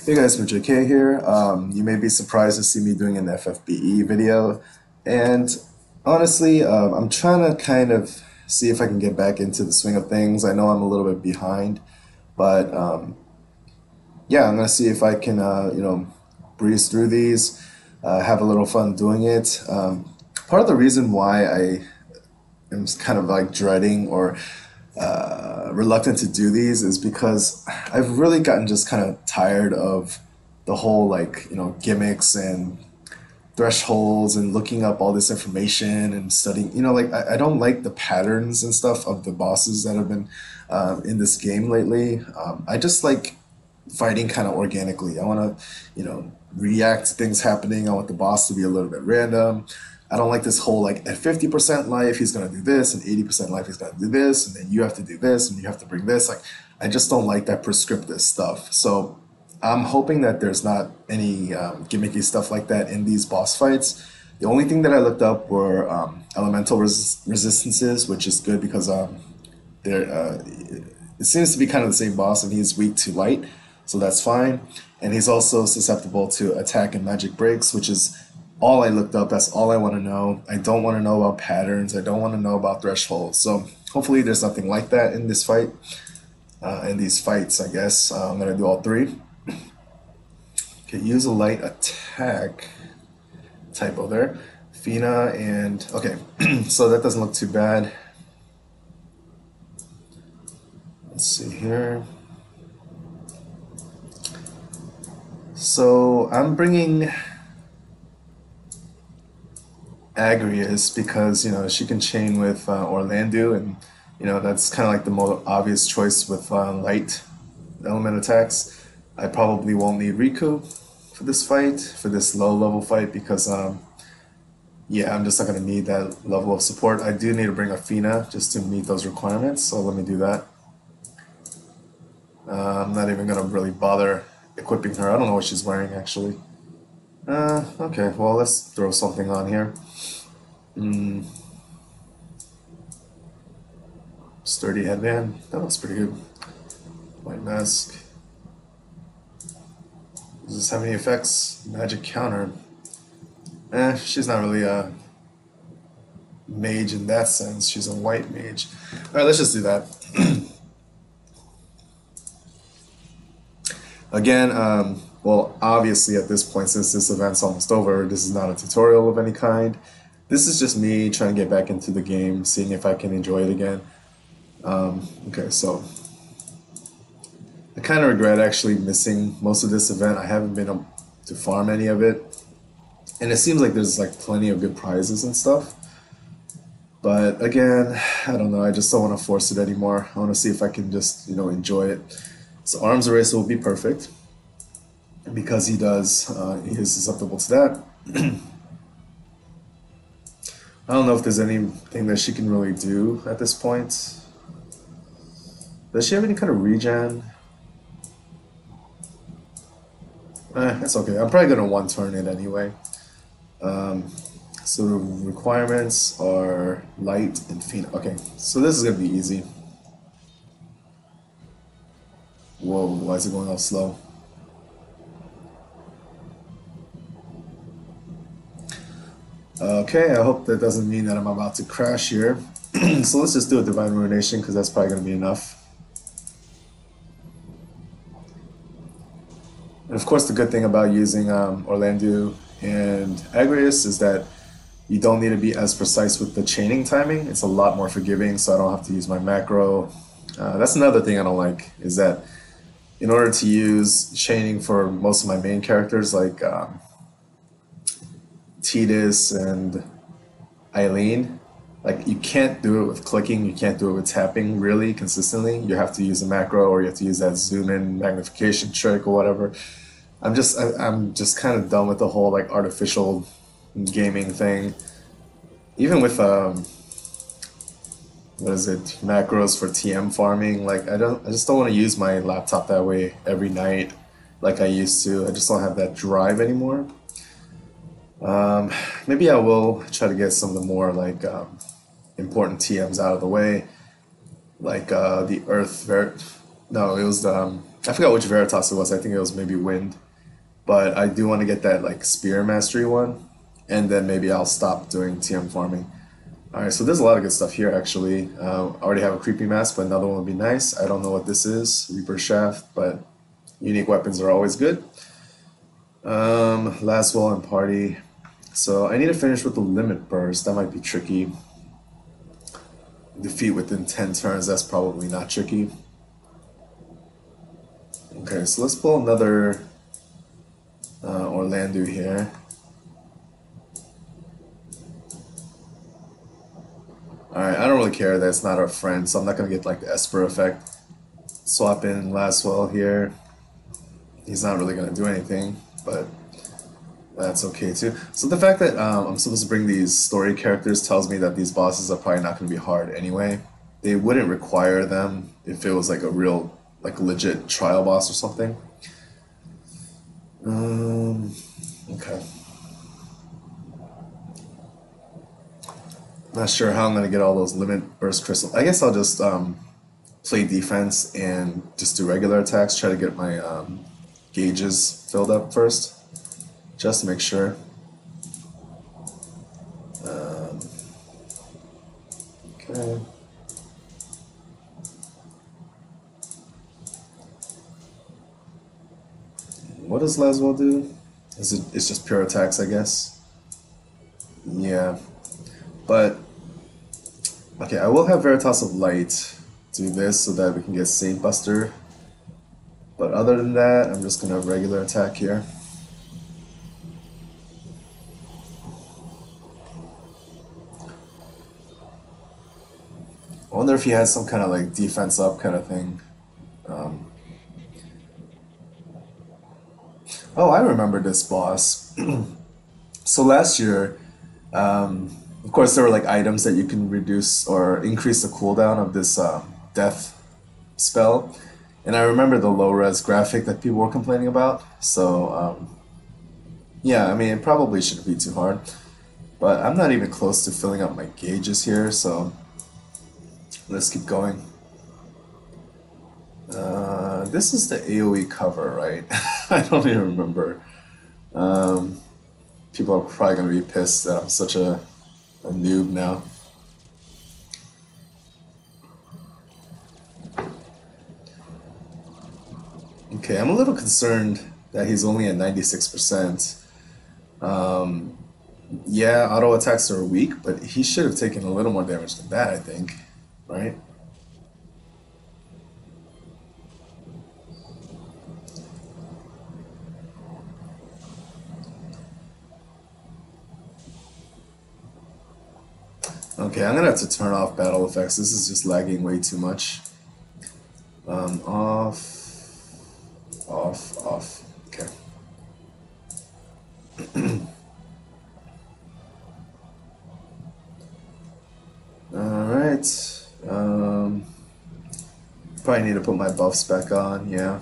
Hey guys, Mr. K here. You may be surprised to see me doing an FFBE video, and honestly, I'm trying to kind of see if I can get back into the swing of things. I know I'm a little bit behind, but yeah, I'm gonna see if I can, breeze through these, have a little fun doing it. Part of the reason why I am kind of like dreading or reluctant to do these is because I've really gotten just kind of tired of the whole gimmicks and thresholds and looking up all this information and studying. I don't like the patterns and stuff of the bosses that have been in this game lately. I just like fighting kind of organically. I want to, react to things happening. I want the boss to be a little bit random. I don't like this whole like at 50% life he's gonna do this and 80% life he's gonna do this and then you have to do this and you have to bring this. Like I just don't like that prescriptive stuff. So I'm hoping that there's not any gimmicky stuff like that in these boss fights. The only thing that I looked up were elemental resistances, which is good because it seems to be kind of the same boss and he's weak to light, so that's fine. And he's also susceptible to attack and magic breaks, which is all I looked up. That's all I want to know. I don't want to know about patterns. I don't want to know about thresholds. So hopefully there's nothing like that in this fight, in these fights, I guess. I'm going to do all three. Okay, use a light attack. Typo there. Fina and... Okay, so that doesn't look too bad. Let's see here. So I'm bringing Agrius because she can chain with Orlando, and that's kind of like the more obvious choice with light element attacks. I probably won't need Riku for this fight, for this low level fight, because yeah, I'm just not going to need that level of support. I do need to bring Athena just to meet those requirements, so let me do that. I'm not even going to really bother equipping her. I don't know what she's wearing actually. Okay, well let's throw something on here. Sturdy headband. That looks pretty good. White mask. Does this have any effects? Magic counter. She's not really a mage in that sense. She's a white mage. Alright, let's just do that. Again, well, obviously at this point, since this event's almost over, this is not a tutorial of any kind. This is just me trying to get back into the game, seeing if I can enjoy it again. Okay, so I kind of regret actually missing most of this event. I haven't been able to farm any of it, and it seems like there's like plenty of good prizes and stuff. But again, I don't know. I just don't want to force it anymore. I want to see if I can just enjoy it. So arms eraser will be perfect because he is susceptible to that. I don't know if there's anything that she can really do at this point. Does she have any kind of regen? It's okay. I'm probably gonna one turn it anyway. So the requirements are light and Fina. Okay, so this is gonna be easy. Whoa, why is it going all slow? Okay, I hope that doesn't mean that I'm about to crash here. So let's just do a Divine Ruination because that's probably going to be enough. And of course the good thing about using Orlando and Agrius is that you don't need to be as precise with the chaining timing. It's a lot more forgiving, so I don't have to use my macro. That's another thing I don't like, is that in order to use chaining for most of my main characters like Tidus and Eileen, like you can't do it with clicking, you can't do it with tapping really consistently. You have to use a macro, or you have to use that zoom in magnification trick or whatever. I'm just kind of done with the whole like artificial gaming thing. Even with what is it, macros for TM farming, like I just don't want to use my laptop that way every night like I used to. I just don't have that drive anymore. Maybe I will try to get some of the more like important TMs out of the way, like the Earth no, it was the I forgot which Veritas it was. I think it was maybe Wind. But I do want to get that like Spear Mastery one, and then maybe I'll stop doing TM farming. All right, so there's a lot of good stuff here actually. I already have a Creepy Mask, but another one would be nice. I don't know what this is, Reaper Shaft, but unique weapons are always good. Last wall and party. So I need to finish with the Limit Burst. That might be tricky. Defeat within 10 turns. That's probably not tricky. Okay, so let's pull another Orlando here. Alright, I don't really care that it's not our friend, so I'm not going to get like the Esper effect. Swap in Laswell here. He's not really going to do anything, but that's okay too. So the fact that I'm supposed to bring these story characters tells me that these bosses are probably not going to be hard anyway. They wouldn't require them if it was like a real, like legit trial boss or something. Okay. Not sure how I'm going to get all those limit burst crystals. I guess I'll just play defense and just do regular attacks. Try to get my gauges filled up first, just to make sure. Okay. What does Laswell do? It's just pure attacks, I guess. Yeah. But, okay, I will have Veritas of Light do this so that we can get Saint Buster. But other than that, I'm just going to have regular attack here. I wonder if he has some kind of like defense up kind of thing. Oh, I remember this boss. So last year, of course, there were like items that you can reduce or increase the cooldown of this death spell, and I remember the low res graphic that people were complaining about. So yeah, I mean, it probably shouldn't be too hard, but I'm not even close to filling up my gauges here, so let's keep going. This is the AoE cover, right? I don't even remember. People are probably going to be pissed that I'm such a noob now. Okay, I'm a little concerned that he's only at 96%. Yeah, auto attacks are weak, but he should have taken a little more damage than that, I think. Right? Okay, I'm gonna have to turn off battle effects. This is just lagging way too much. Off. Okay. Alright. Probably need to put my buffs back on, yeah.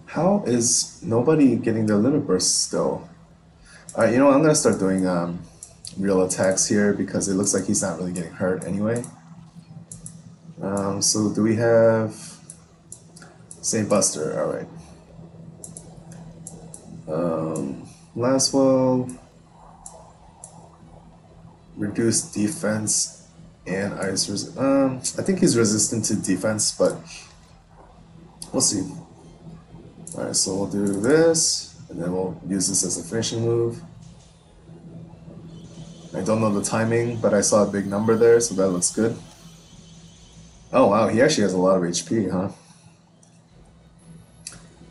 How is nobody getting their limit burst still? Alright, you know what? I'm gonna start doing real attacks here because it looks like he's not really getting hurt anyway. So do we have Saint Buster? Alright. Laswell, reduce defense and ice I think he's resistant to defense, but we'll see. Alright, so we'll do this, and then we'll use this as a finishing move. I don't know the timing, but I saw a big number there, so that looks good. Oh wow, he actually has a lot of HP, huh?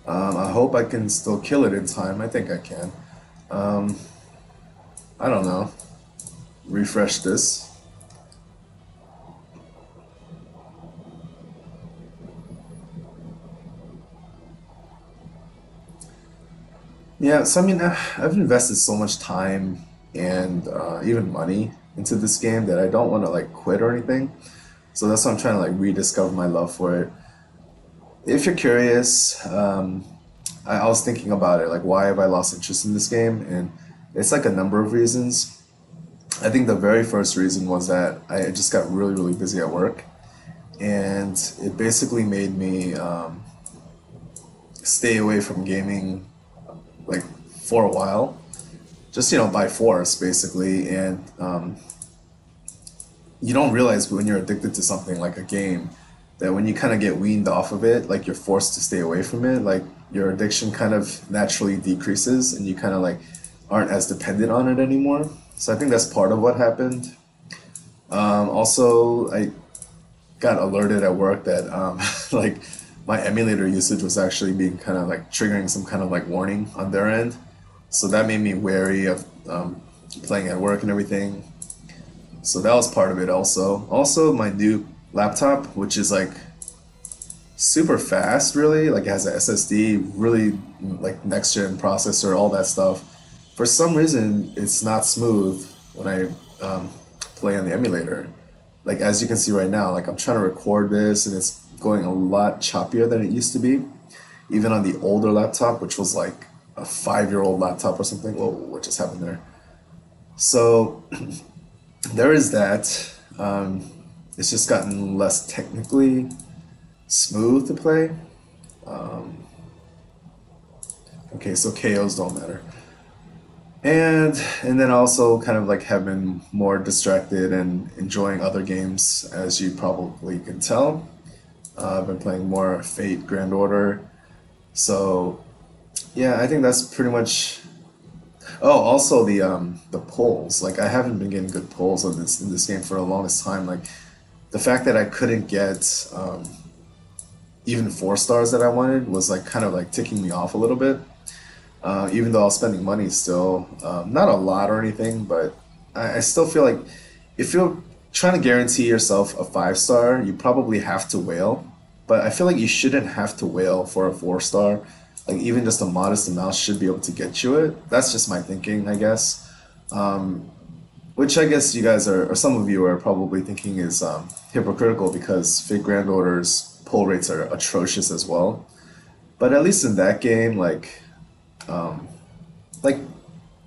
I hope I can still kill it in time. I think I can. I don't know. Refresh this. Yeah, so I mean, I've invested so much time and even money into this game that I don't want to like quit or anything. So that's why I'm trying to like rediscover my love for it. If you're curious, I was thinking about it, like why have I lost interest in this game? And it's like a number of reasons. I think the very first reason was that I just got really, really busy at work, and it basically made me stay away from gaming like for a while, just by force basically. And you don't realize when you're addicted to something like a game that when you kind of get weaned off of it, like you're forced to stay away from it, like your addiction kind of naturally decreases and you kind of like aren't as dependent on it anymore. So I think that's part of what happened. Also, I got alerted at work that like my emulator usage was actually being kind of like triggering some kind of like warning on their end. So that made me wary of playing at work and everything. So that was part of it also. Also, my new laptop, which is like super fast, really, like it has a SSD, really like next gen processor, all that stuff. For some reason, it's not smooth when I play on the emulator. Like as you can see right now, like I'm trying to record this and it's going a lot choppier than it used to be. Even on the older laptop, which was like a 5-year-old laptop or something. Whoa, what just happened there? So there is that. It's just gotten less technically smooth to play. Okay, so KOs don't matter. And then also kind of like have been more distracted and enjoying other games, as you probably can tell. I've been playing more Fate Grand Order. So yeah, I think that's pretty much. Oh, also the polls. Like I haven't been getting good polls on this in this game for the longest time. Like the fact that I couldn't get even 4 stars that I wanted was like kind of like ticking me off a little bit. Even though I was spending money still, not a lot or anything, but I still feel like if you're trying to guarantee yourself a 5 star, you probably have to whale. But I feel like you shouldn't have to whale for a 4 star. Like even just a modest amount should be able to get you it. That's just my thinking, I guess. Which I guess you guys are, or some of you are probably thinking is hypocritical because Fate Grand Order's pull rates are atrocious as well. But at least in that game, like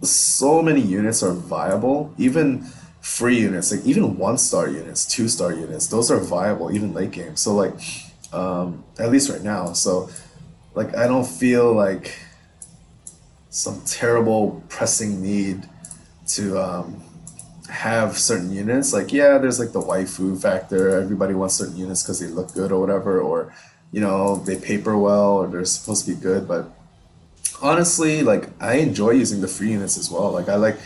so many units are viable. Even free units, like even 1 star units, 2 star units, those are viable even late game. So like, at least right now. So like I don't feel like some terrible pressing need to have certain units. Like yeah, there's like the waifu factor. Everybody wants certain units because they look good or whatever, or they paper well or they're supposed to be good. But honestly, like I enjoy using the free units as well. Like I like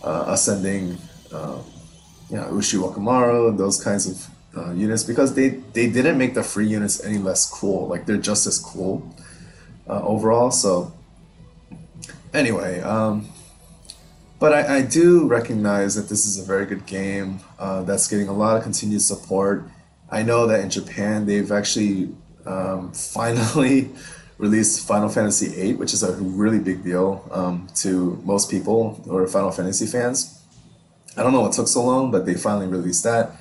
ascending, Ushi Wakamaru and those kinds of units because they didn't make the free units any less cool. Like they're just as cool overall. So anyway, but I do recognize that this is a very good game that's getting a lot of continued support. I know that in Japan they've actually finally released Final Fantasy VIII, which is a really big deal to most people or Final Fantasy fans. I don't know what took so long, but they finally released that.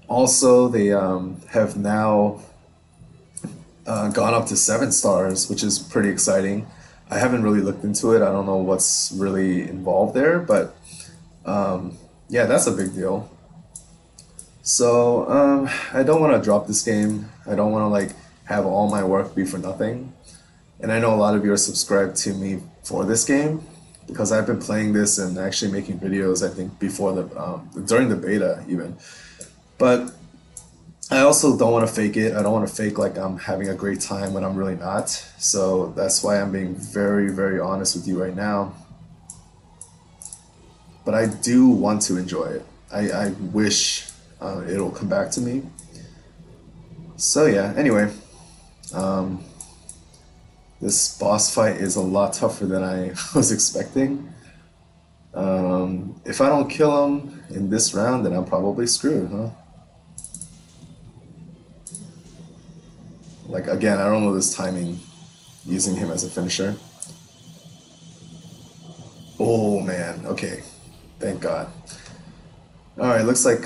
Also, they have now gone up to 7 stars, which is pretty exciting. I haven't really looked into it. I don't know what's really involved there, but yeah, that's a big deal. So I don't want to drop this game. I don't want to like have all my work be for nothing. And I know a lot of you are subscribed to me for this game because I've been playing this and actually making videos, I think, before during the beta even. But I also don't want to fake it. I don't want to fake like I'm having a great time when I'm really not. So that's why I'm being very, very honest with you right now. But I do want to enjoy it. I wish it'll come back to me. So yeah, anyway. This boss fight is a lot tougher than I was expecting. If I don't kill him in this round, then I'm probably screwed, huh? Like, again, I don't know this timing using him as a finisher. Oh, man. Okay. Thank God. Alright, looks like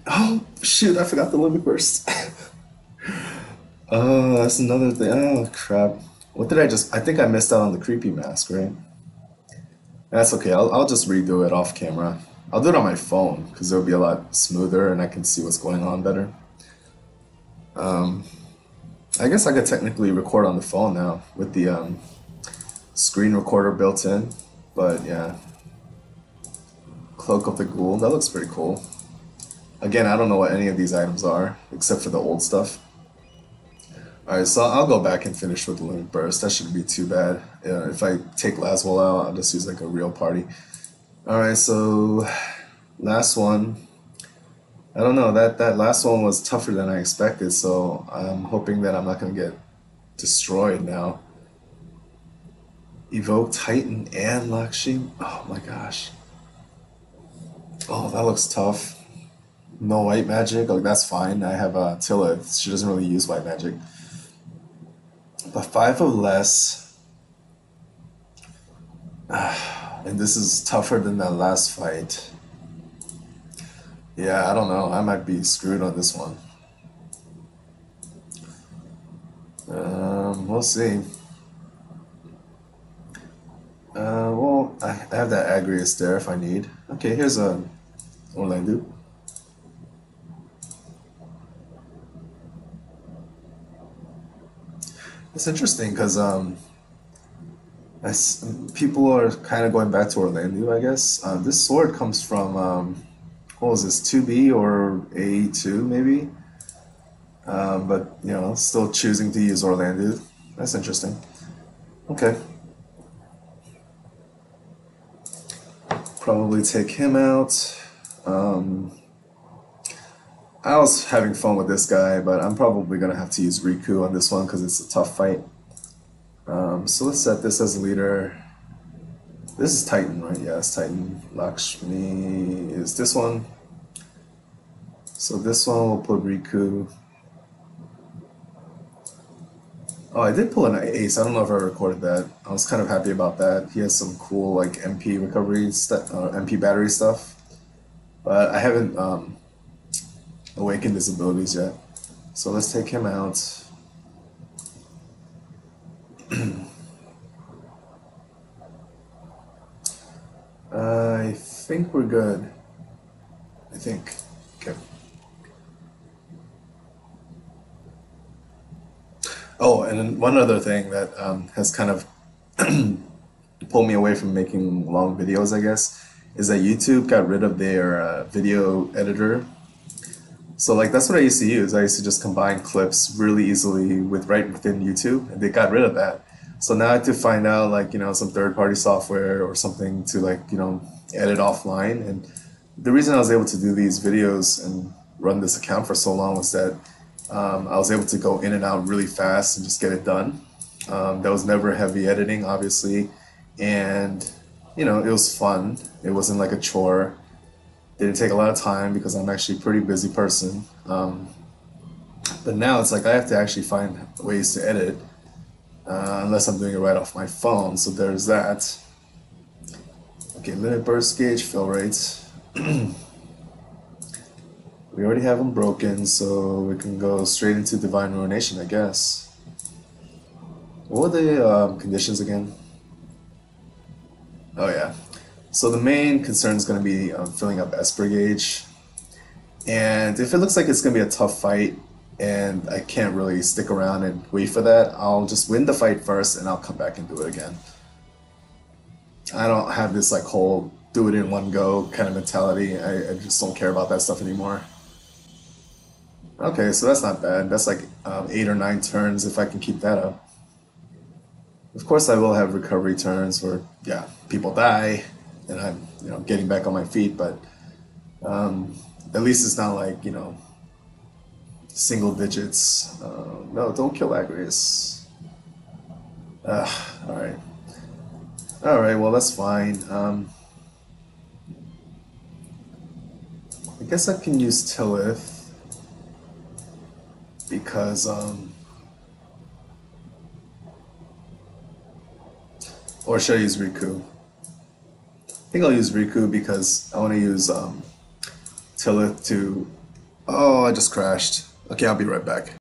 Oh, shoot, I forgot the limit burst. Oh, that's another thing. Oh, crap. What did I think I missed out on the creepy mask, right? That's okay. I'll just redo it off camera. I'll do it on my phone because it'll be a lot smoother and I can see what's going on better. I guess I could technically record on the phone now with the screen recorder built in, but yeah. Cloak of the Ghoul, that looks pretty cool. Again, I don't know what any of these items are, except for the old stuff. Alright, so I'll go back and finish with the Limit Burst. That shouldn't be too bad. If I take Laswell out, I'll just use like a real party. Alright, so last one. I don't know, that last one was tougher than I expected, so I'm hoping that I'm not going to get destroyed now. Evoke Titan and Lakshmi? Oh my gosh. Oh, that looks tough. No white magic? Like, that's fine. I have Tilla. She doesn't really use white magic. But 5 or less. And this is tougher than that last fight. Yeah, I don't know. I might be screwed on this one. We'll see. Well, I have that Agrius there if I need. Okay, here's a Orlando. It's interesting because people are kind of going back to Orlando, I guess. This sword comes from what was this, 2B or A2 maybe? But you know, still choosing to use Orlando. That's interesting. Okay. Probably take him out. I was having fun with this guy, but I'm probably gonna have to use Riku on this one because it's a tough fight. So let's set this as a leader. This is Titan, right? Yeah, it's Titan. Lakshmi is this one. So this one we'll put Riku. Oh, I did pull an ace. I don't know if I recorded that. I was kind of happy about that. He has some cool like MP recovery stuff, MP battery stuff, but I haven't awakened his abilities yet. So let's take him out. I think we're good. I think. Okay. Oh, and then one other thing that has kind of pulled me away from making long videos, I guess, is that YouTube got rid of their video editor. So like that's what I used to use. I used to just combine clips really easily with right within YouTube, and they got rid of that. So now I have to find out like, you know, some third-party software or something to like, you know, edit offline. And the reason I was able to do these videos and run this account for so long was that I was able to go in and out really fast and just get it done. There was never heavy editing, obviously, and you know, it was fun. It wasn't like a chore. Didn't take a lot of time because I'm actually a pretty busy person. But now it's like I have to actually find ways to edit unless I'm doing it right off my phone. So there's that. Okay, limit burst gauge, fill rates. We already have them broken, so we can go straight into Divine Ruination, I guess. What were the conditions again? Oh yeah. So the main concern is going to be filling up Esper gauge. And if it looks like it's going to be a tough fight, and I can't really stick around and wait for that, I'll just win the fight first and I'll come back and do it again. I don't have this like whole do it in one go kind of mentality. I just don't care about that stuff anymore. Okay, so that's not bad. That's like 8 or 9 turns if I can keep that up. Of course I will have recovery turns where, yeah, people die and I'm, you know, getting back on my feet, but at least it's not like, you know, single digits. No, don't kill Agrius. Alright. Alright, well that's fine. I guess I can use Tillith because or should I use Riku? I think I'll use Riku because I want to use Tillith to... Oh, I just crashed. Okay, I'll be right back.